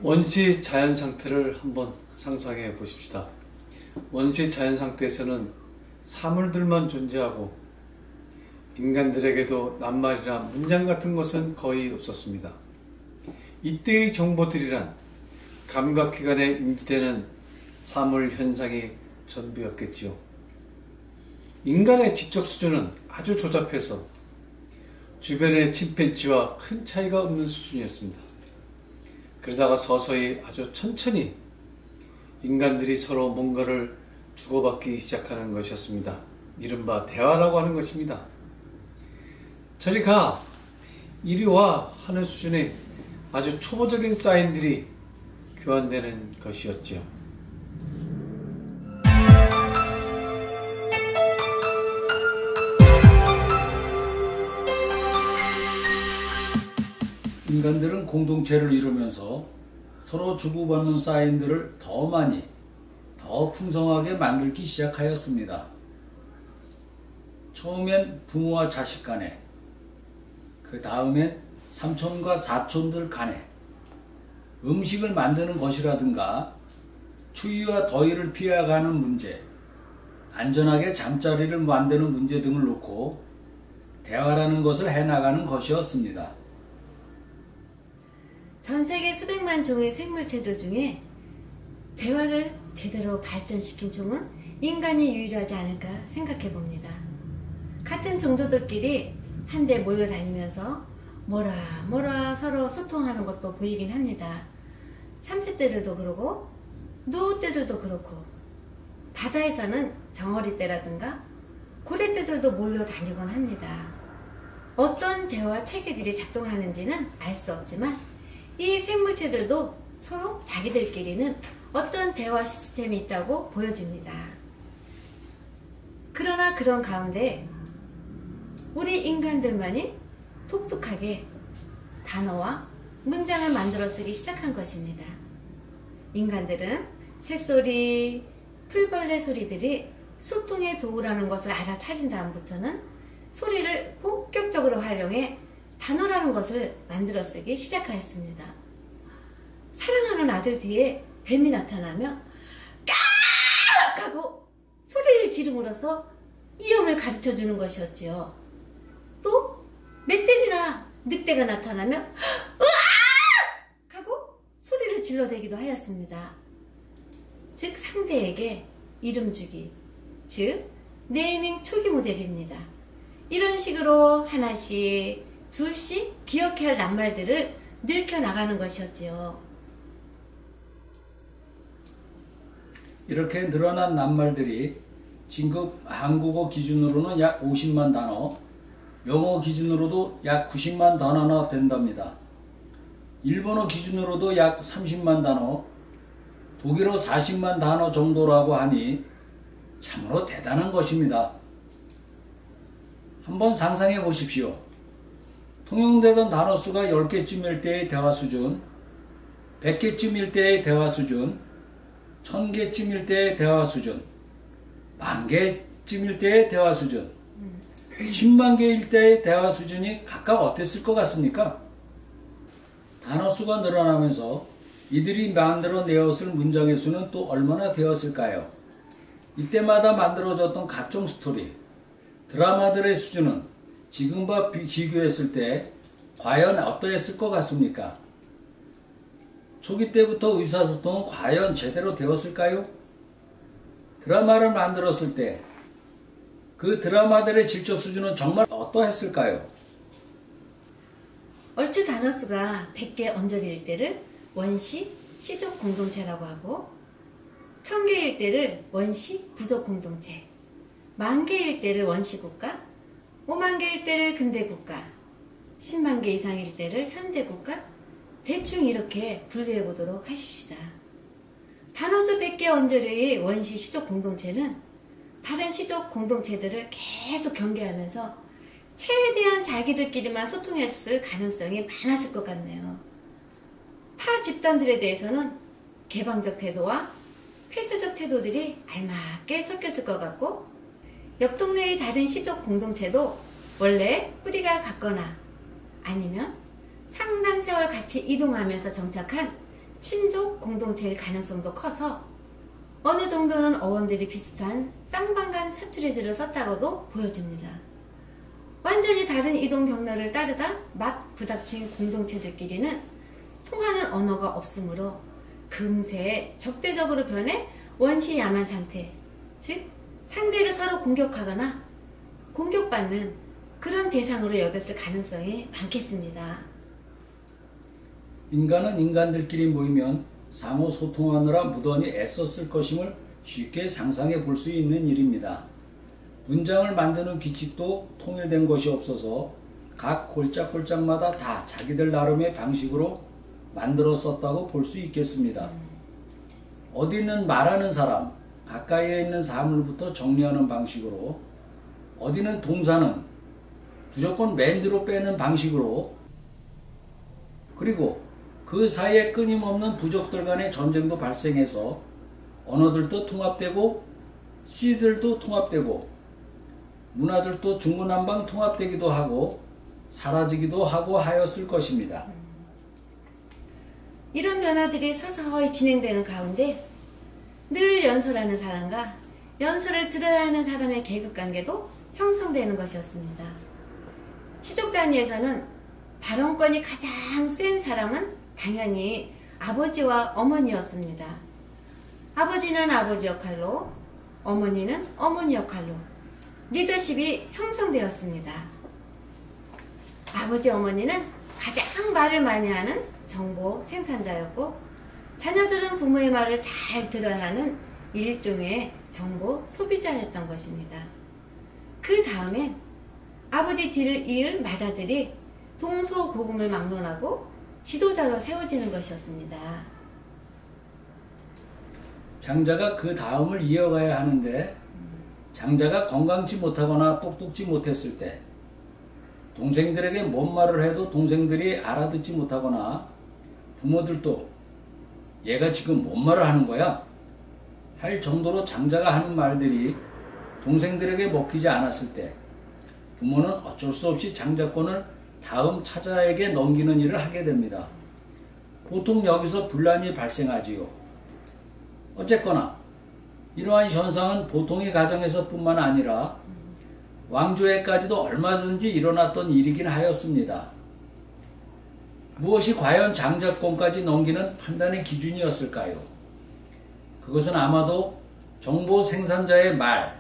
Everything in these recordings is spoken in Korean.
원시 자연 상태를 한번 상상해 보십시다. 원시 자연 상태에서는 사물들만 존재하고 인간들에게도 낱말이나 문장 같은 것은 거의 없었습니다. 이때의 정보들이란 감각기관에 인지되는 사물 현상이 전부였겠지요. 인간의 지적 수준은 아주 조잡해서 주변의 침팬지와 큰 차이가 없는 수준이었습니다. 그러다가 서서히 아주 천천히 인간들이 서로 뭔가를 주고받기 시작하는 것이었습니다. 이른바 대화라고 하는 것입니다. 저리 가! 이리 와! 하는 수준의 아주 초보적인 사인들이 교환되는 것이었지요. 인간들은 공동체를 이루면서 서로 주고받는 사인들을 더 많이, 더 풍성하게 만들기 시작하였습니다. 처음엔 부모와 자식 간에, 그 다음엔 삼촌과 사촌들 간에 음식을 만드는 것이라든가 추위와 더위를 피해가는 문제, 안전하게 잠자리를 만드는 문제 등을 놓고 대화라는 것을 해나가는 것이었습니다. 전 세계 수백만 종의 생물체들 중에 대화를 제대로 발전시킨 종은 인간이 유일하지 않을까 생각해 봅니다. 같은 종족들끼리 한데 몰려다니면서 뭐라 서로 소통하는 것도 보이긴 합니다. 참새떼들도 그러고 누우떼들도 그렇고 바다에서는 정어리떼라든가 고래떼들도 몰려다니곤 합니다. 어떤 대화 체계들이 작동하는지는 알 수 없지만 이 생물체들도 서로 자기들끼리는 어떤 대화 시스템이 있다고 보여집니다. 그러나 그런 가운데 우리 인간들만이 독특하게 단어와 문장을 만들어 쓰기 시작한 것입니다. 인간들은 새소리, 풀벌레 소리들이 소통의 도구라는 것을 알아차린 다음부터는 소리를 본격적으로 활용해 단어라는 것을 만들어 쓰기 시작하였습니다. 사랑하는 아들 뒤에 뱀이 나타나며 깍! 하고 소리를 지름으로써 이음을 가르쳐 주는 것이었지요. 또 멧돼지나 늑대가 나타나며 으악! 하고 소리를 질러대기도 하였습니다. 즉 상대에게 이름 주기, 즉 네이밍 초기 모델입니다. 이런 식으로 하나씩 둘씩 기억해야 할 낱말들을 늘켜나가는 것이었지요. 이렇게 늘어난 낱말들이 진급 한국어 기준으로는 약 50만 단어, 영어 기준으로도 약 90만 단어나 된답니다. 일본어 기준으로도 약 30만 단어, 독일어 40만 단어 정도라고 하니 참으로 대단한 것입니다. 한번 상상해 보십시오. 통용되던 단어 수가 10개쯤일 때의 대화 수준, 100개쯤일 때의 대화 수준, 1000개쯤일 때의 대화 수준, 10,000개쯤일 때의 대화 수준, 10만 개일 때의 대화 수준이 각각 어땠을 것 같습니까? 단어 수가 늘어나면서 이들이 만들어내었을 문장의 수는 또 얼마나 되었을까요? 이때마다 만들어졌던 각종 스토리, 드라마들의 수준은 지금과 비교했을 때 과연 어떠했을 것 같습니까? 초기 때부터 의사소통은 과연 제대로 되었을까요? 드라마를 만들었을 때 그 드라마들의 질적 수준은 정말 어떠했을까요? 얼추 단어 수가 100개 언저리일 때를 원시 시족 공동체라고 하고 1000개일 때를 원시 부족 공동체, 10,000개일 때를 원시 국가, 5만 개일 때를 근대 국가, 10만 개 이상일 때를 현대 국가, 대충 이렇게 분류해 보도록 하십시다. 단어수 100개 언저리의 원시 시족 공동체는 다른 시족 공동체들을 계속 경계하면서 최대한 자기들끼리만 소통했을 가능성이 많았을 것 같네요. 타 집단들에 대해서는 개방적 태도와 폐쇄적 태도들이 알맞게 섞였을 것 같고, 옆 동네의 다른 시족 공동체도 원래 뿌리가 같거나 아니면 상당 세월 같이 이동하면서 정착한 친족 공동체일 가능성도 커서 어느 정도는 어원들이 비슷한 쌍방간 사투리들을 썼다고도 보여집니다. 완전히 다른 이동 경로를 따르다 막 부닥친 공동체들끼리는 통하는 언어가 없으므로 금세 적대적으로 변해 원시 야만 상태, 즉 상대를 서로 공격하거나 공격받는 그런 대상으로 여겼을 가능성이 많겠습니다. 인간은 인간들끼리 모이면 상호 소통하느라 무던히 애썼을 것임을 쉽게 상상해 볼 수 있는 일입니다. 문장을 만드는 규칙도 통일된 것이 없어서 각 골짝골짝마다 다 자기들 나름의 방식으로 만들어 썼다고 볼 수 있겠습니다. 어디는 말하는 사람, 가까이에 있는 사물부터 정리하는 방식으로, 어디는 동사는 무조건 맨 뒤로 빼는 방식으로, 그리고 그 사이에 끊임없는 부족들 간의 전쟁도 발생해서 언어들도 통합되고 씨들도 통합되고 문화들도 중구난방 통합되기도 하고 사라지기도 하고 하였을 것입니다. 이런 변화들이 서서히 진행되는 가운데 늘 연설하는 사람과 연설을 들어야 하는 사람의 계급관계도 형성되는 것이었습니다. 시족 단위에서는 발언권이 가장 센 사람은 당연히 아버지와 어머니였습니다. 아버지는 아버지 역할로, 어머니는 어머니 역할로 리더십이 형성되었습니다. 아버지, 어머니는 가장 말을 많이 하는 정보 생산자였고, 자녀들은 부모의 말을 잘 들어야 하는 일종의 정보 소비자였던 것입니다. 그 다음에 아버지 뒤를 이을 맏아들이 동서고금을 막론하고 지도자로 세워지는 것이었습니다. 장자가 그 다음을 이어가야 하는데 장자가 건강치 못하거나 똑똑지 못했을 때 동생들에게 뭔 말을 해도 동생들이 알아듣지 못하거나 부모들도 얘가 지금 뭔 말을 하는 거야? 할 정도로 장자가 하는 말들이 동생들에게 먹히지 않았을 때 부모는 어쩔 수 없이 장자권을 다음 차자에게 넘기는 일을 하게 됩니다. 보통 여기서 분란이 발생하지요. 어쨌거나 이러한 현상은 보통의 가정에서 뿐만 아니라 왕조에까지도 얼마든지 일어났던 일이긴 하였습니다. 무엇이 과연 장자권까지 넘기는 판단의 기준이었을까요? 그것은 아마도 정보 생산자의 말,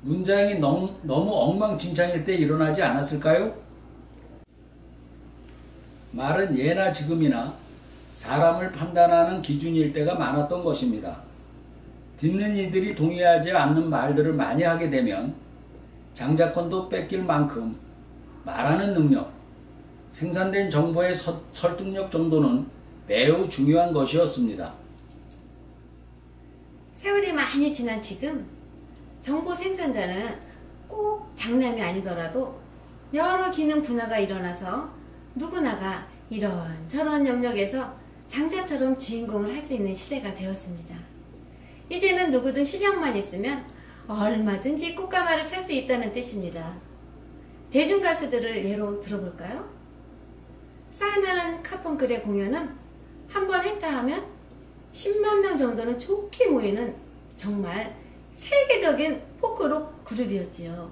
문장이 너무 엉망진창일 때 일어나지 않았을까요? 말은 예나 지금이나 사람을 판단하는 기준일 때가 많았던 것입니다. 듣는 이들이 동의하지 않는 말들을 많이 하게 되면 장자권도 뺏길 만큼 말하는 능력, 생산된 정보의 설득력 정도는 매우 중요한 것이었습니다. 세월이 많이 지난 지금 정보 생산자는 꼭 장남이 아니더라도 여러 기능 분화가 일어나서 누구나가 이런 저런 영역에서 장자처럼 주인공을 할 수 있는 시대가 되었습니다. 이제는 누구든 실력만 있으면 얼마든지 꽃가마를 탈 수 있다는 뜻입니다. 대중가수들을 예로 들어볼까요? 사이먼 카펑클의 공연은 한 번 했다 하면 10만 명 정도는 좋게 모이는 정말 세계적인 포크록 그룹이었지요.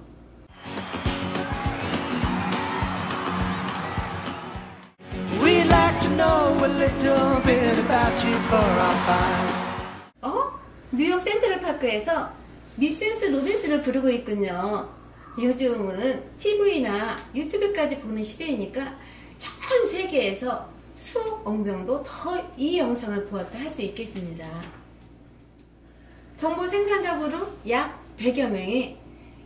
We'd like to know a little bit about you for our file. 뉴욕 센트럴파크에서 미센스 로빈스를 부르고 있군요. 요즘은 TV나 유튜브까지 보는 시대이니까 전 세계에서 수억 명도 더 이 영상을 보았다 할 수 있겠습니다. 정보 생산자 그룹 약 100여 명이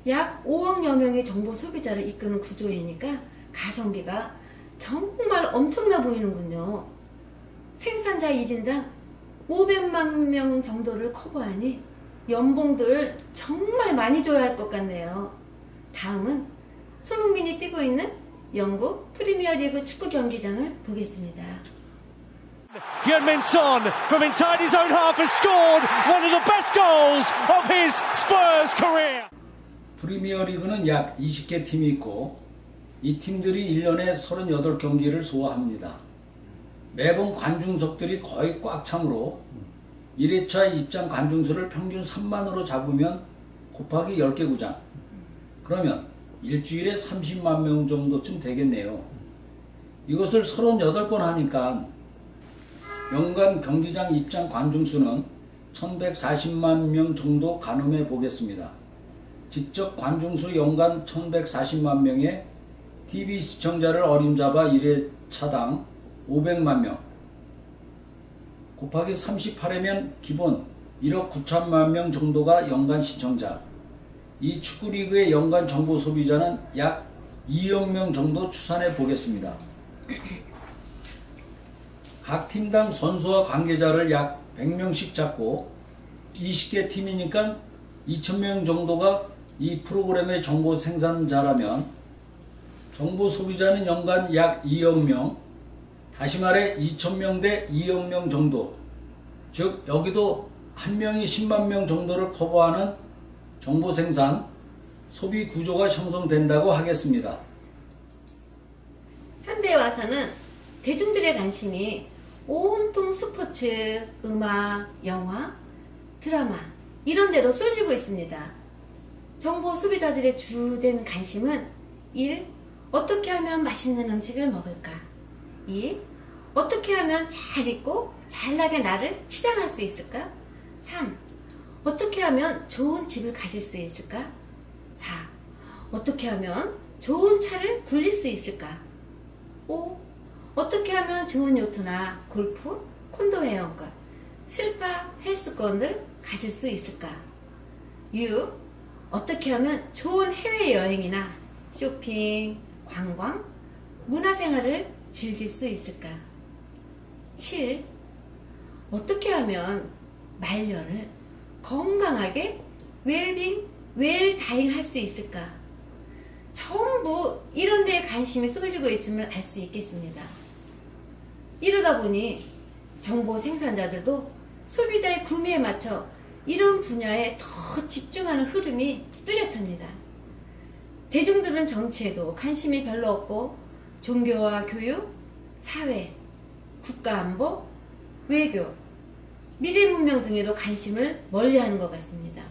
약 5억여 명의 정보 소비자를 이끄는 구조이니까 가성비가 정말 엄청나 보이는군요. 생산자 1인당 500만 명 정도를 커버하니 연봉들 정말 많이 줘야 할 것 같네요. 다음은 손흥민이 뛰고 있는 영국 프리미어리그 축구 경기장을 보겠습니다. Heung-min Son from inside his own half has scored one of the best goals of his Spurs career. 프리미어리그는 약 20개 팀이 있고 이 팀들이 1년에 38경기를 소화합니다. 매번 관중석들이 거의 꽉 차므로 1회차 입장 관중수를 평균 3만으로 잡으면 곱하기 10개 구장. 그러면 일주일에 30만 명 정도쯤 되겠네요. 이것을 38번 하니까 연간 경기장 입장 관중수는 1140만 명 정도 가늠해 보겠습니다. 직접 관중수 연간 1140만 명에 TV 시청자를 어림잡아 1회차당 500만 명 곱하기 38이면 기본 1억 9천만 명 정도가 연간 시청자. 이 축구리그의 연간 정보 소비자는 약 2억 명 정도 추산해 보겠습니다. 각 팀당 선수와 관계자를 약 100명씩 잡고 20개 팀이니까 2,000명 정도가 이 프로그램의 정보 생산자라면 정보 소비자는 연간 약 2억 명, 다시 말해 2,000명 대 2억 명 정도, 즉 여기도 한 명이 10만 명 정도를 커버하는 정보 생산, 소비 구조가 형성된다고 하겠습니다. 현대에 와서는 대중들의 관심이 온통 스포츠, 음악, 영화, 드라마 이런 데로 쏠리고 있습니다. 정보 소비자들의 주된 관심은 1. 어떻게 하면 맛있는 음식을 먹을까? 2. 어떻게 하면 잘 입고 잘나게 나를 치장할 수 있을까? 3. 어떻게 하면 좋은 집을 가질 수 있을까? 4. 어떻게 하면 좋은 차를 굴릴 수 있을까? 5. 어떻게 하면 좋은 요트나 골프, 콘도 회원권, 스파, 헬스권을 가질 수 있을까? 6. 어떻게 하면 좋은 해외여행이나 쇼핑, 관광, 문화생활을 즐길 수 있을까? 7. 어떻게 하면 말년을 건강하게 웰다잉 할 수 있을까? 전부 이런 데에 관심이 쏠리고 있음을 알 수 있겠습니다. 이러다 보니 정보 생산자들도 소비자의 구매에 맞춰 이런 분야에 더 집중하는 흐름이 뚜렷합니다. 대중들은 정치에도 관심이 별로 없고 종교와 교육, 사회, 국가안보, 외교, 미래문명 등에도 관심을 멀리하는 것 같습니다.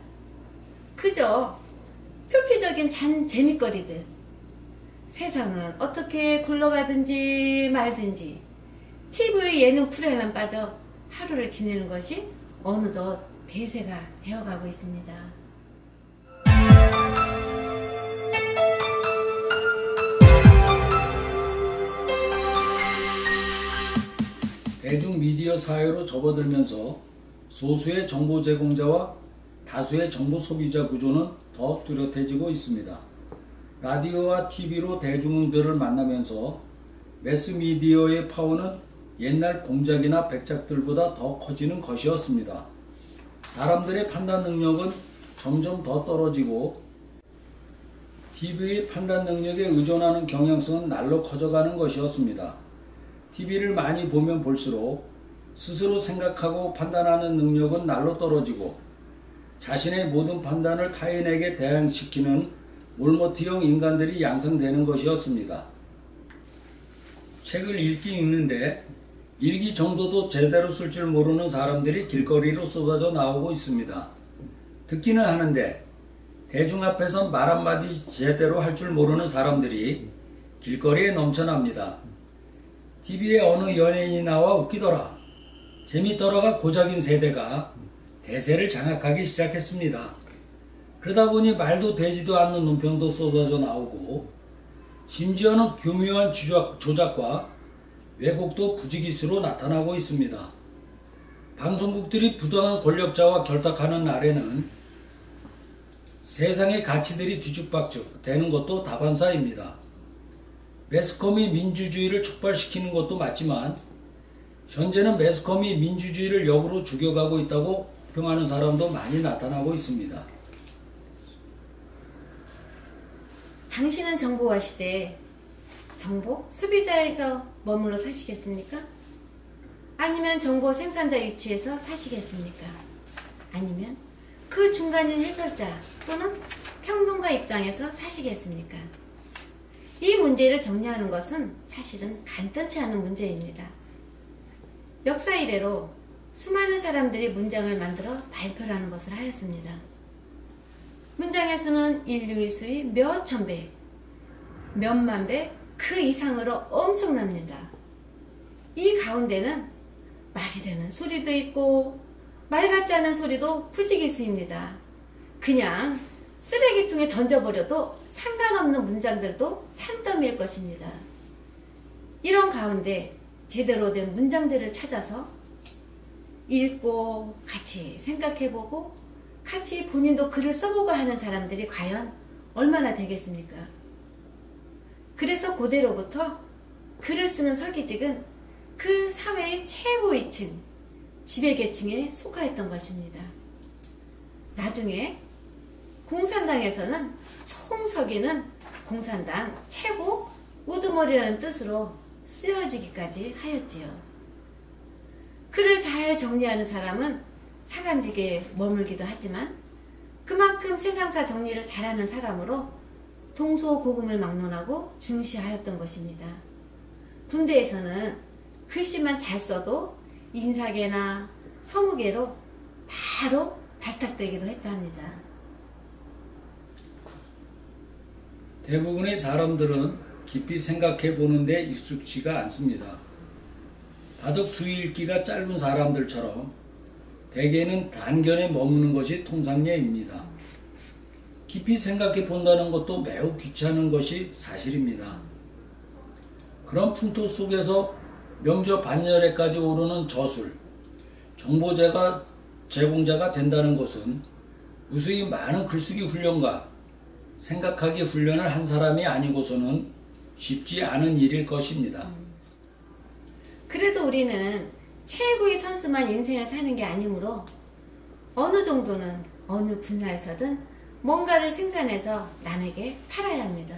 그저 표피적인 재미거리들, 세상은 어떻게 굴러가든지 말든지 TV 예능 프로에만 빠져 하루를 지내는 것이 어느덧 대세가 되어가고 있습니다. 대중미디어 사회로 접어들면서 소수의 정보 제공자와 다수의 정보 소비자 구조는 더 뚜렷해지고 있습니다. 라디오와 TV로 대중들을 만나면서 매스미디어의 파워는 옛날 공작이나 백작들보다 더 커지는 것이었습니다. 사람들의 판단 능력은 점점 더 떨어지고 TV의 판단 능력에 의존하는 경향성은 날로 커져가는 것이었습니다. TV를 많이 보면 볼수록 스스로 생각하고 판단하는 능력은 날로 떨어지고 자신의 모든 판단을 타인에게 대항시키는 몰모티형 인간들이 양성되는 것이었습니다. 책을 읽긴 읽는데 일기 정도도 제대로 쓸 줄 모르는 사람들이 길거리로 쏟아져 나오고 있습니다. 듣기는 하는데 대중 앞에서 말 한마디 제대로 할 줄 모르는 사람들이 길거리에 넘쳐납니다. TV에 어느 연예인이 나와 웃기더라, 재밌더라가 고작인 세대가 대세를 장악하기 시작했습니다. 그러다 보니 말도 되지도 않는 논평도 쏟아져 나오고 심지어는 교묘한 조작과 왜곡도 부지기수로 나타나고 있습니다. 방송국들이 부당한 권력자와 결탁하는 날에는 세상의 가치들이 뒤죽박죽 되는 것도 다반사입니다. 매스컴이 민주주의를 촉발시키는 것도 맞지만 현재는 매스컴이 민주주의를 역으로 죽여가고 있다고 호평하는 사람도 많이 나타나고 있습니다. 당신은 정보화 시대에 정보 소비자에서 머물러 사시겠습니까? 아니면 정보 생산자 위치에서 사시겠습니까? 아니면 그 중간인 해설자 또는 평론가 입장에서 사시겠습니까? 이 문제를 정리하는 것은 사실은 간단치 않은 문제입니다. 역사 이래로 수많은 사람들이 문장을 만들어 발표를 하는 것을 하였습니다. 문장의 수는 인류의 수의 몇 천 배, 몇만 배, 그 이상으로 엄청납니다. 이 가운데는 말이 되는 소리도 있고 말 같지 않은 소리도 부지기수입니다. 그냥 쓰레기통에 던져버려도 상관없는 문장들도 산더미일 것입니다. 이런 가운데 제대로 된 문장들을 찾아서 읽고 같이 생각해보고 같이 본인도 글을 써보고 하는 사람들이 과연 얼마나 되겠습니까? 그래서 고대로부터 글을 쓰는 서기직은 그 사회의 최고위층, 지배계층에 속하였던 것입니다. 나중에 공산당에서는 총서기는 공산당 최고 우두머리라는 뜻으로 쓰여지기까지 하였지요. 글을 잘 정리하는 사람은 사관직에 머물기도 하지만 그만큼 세상사 정리를 잘하는 사람으로 동서고금을 막론하고 중시하였던 것입니다. 군대에서는 글씨만 잘 써도 인사계나 서무계로 바로 발탁되기도 했답니다. 대부분의 사람들은 깊이 생각해 보는데 익숙치가 않습니다. 바둑 수읽기가 짧은 사람들처럼 대개는 단견에 머무는 것이 통상예입니다. 깊이 생각해 본다는 것도 매우 귀찮은 것이 사실입니다. 그런 풍토 속에서 명저 반열에까지 오르는 저술, 정보제가 제공자가 된다는 것은 무수히 많은 글쓰기 훈련과 생각하기 훈련을 한 사람이 아니고서는 쉽지 않은 일일 것입니다. 그래도 우리는 최고의 선수만 인생을 사는 게 아니므로 어느 정도는 어느 분야에서든 뭔가를 생산해서 남에게 팔아야 합니다.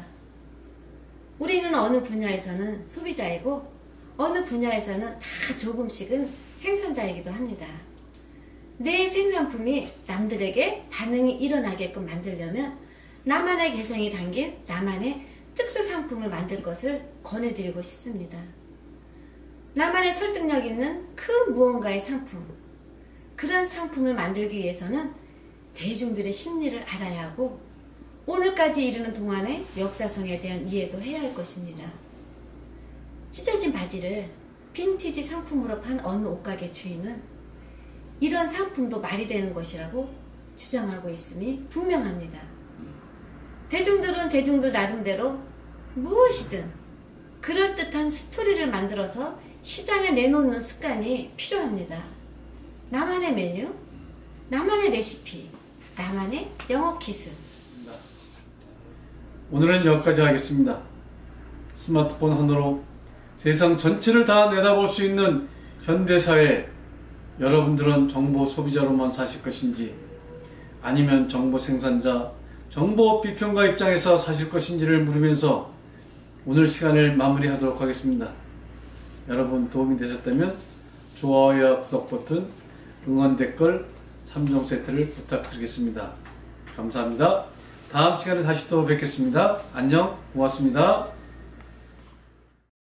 우리는 어느 분야에서는 소비자이고 어느 분야에서는 다 조금씩은 생산자이기도 합니다. 내 생산품이 남들에게 반응이 일어나게끔 만들려면 나만의 개성이 담긴 나만의 특수 상품을 만들 것을 권해드리고 싶습니다. 나만의 설득력 있는 그 무언가의 상품, 그런 상품을 만들기 위해서는 대중들의 심리를 알아야 하고 오늘까지 이르는 동안의 역사성에 대한 이해도 해야 할 것입니다. 찢어진 바지를 빈티지 상품으로 판 어느 옷가게 주인은 이런 상품도 말이 되는 것이라고 주장하고 있음이 분명합니다. 대중들은 대중들 나름대로 무엇이든 그럴듯한 스토리를 만들어서 시장에 내놓는 습관이 필요합니다. 나만의 메뉴, 나만의 레시피, 나만의 영업 기술. 오늘은 여기까지 하겠습니다. 스마트폰 하나로 세상 전체를 다 내다볼 수 있는 현대사회에 여러분들은 정보 소비자로만 사실 것인지 아니면 정보 생산자, 정보 비평가 입장에서 사실 것인지를 물으면서 오늘 시간을 마무리하도록 하겠습니다. 여러분 도움이 되셨다면 좋아요와 구독 버튼, 응원 댓글 3종 세트를 부탁드리겠습니다. 감사합니다. 다음 시간에 다시 또 뵙겠습니다. 안녕, 고맙습니다.